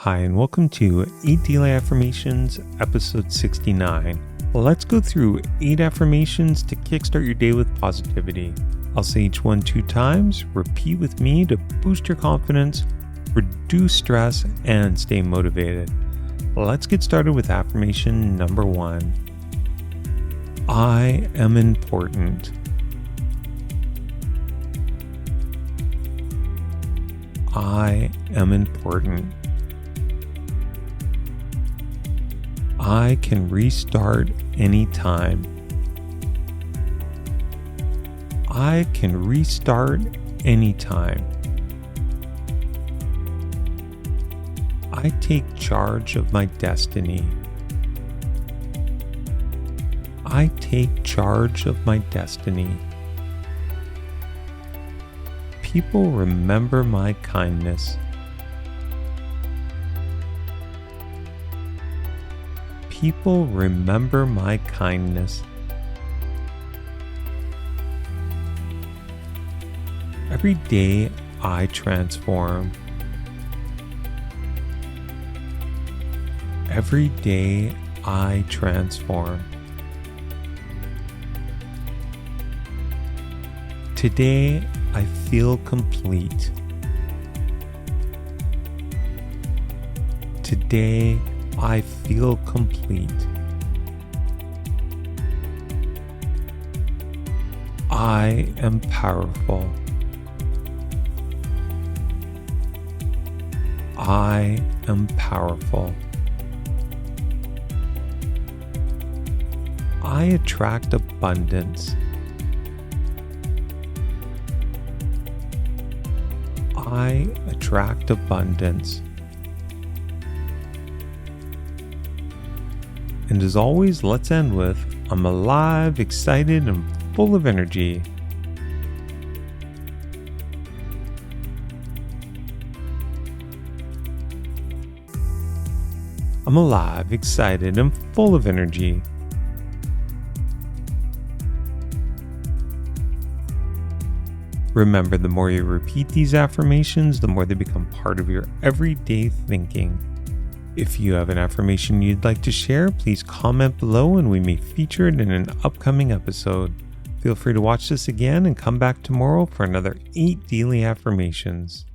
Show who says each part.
Speaker 1: Hi, and welcome to 8 Daily Affirmations, episode 69. Let's go through 8 affirmations to kickstart your day with positivity. I'll say each one 2 times. Repeat with me to boost your confidence, reduce stress, and stay motivated. Let's get started with affirmation number 1. I am important. I am important. I can restart anytime. I can restart anytime. I take charge of my destiny. I take charge of my destiny. People remember my kindness. People remember my kindness. Every day I transform. Every day I transform. Today I feel complete. Today I feel complete. I am powerful. I am powerful. I attract abundance. I attract abundance. And as always, let's end with, I'm alive, excited, and full of energy. I'm alive, excited, and full of energy. Remember, the more you repeat these affirmations, the more they become part of your everyday thinking. If you have an affirmation you'd like to share, please comment below and we may feature it in an upcoming episode. Feel free to watch this again and come back tomorrow for another 8 daily affirmations.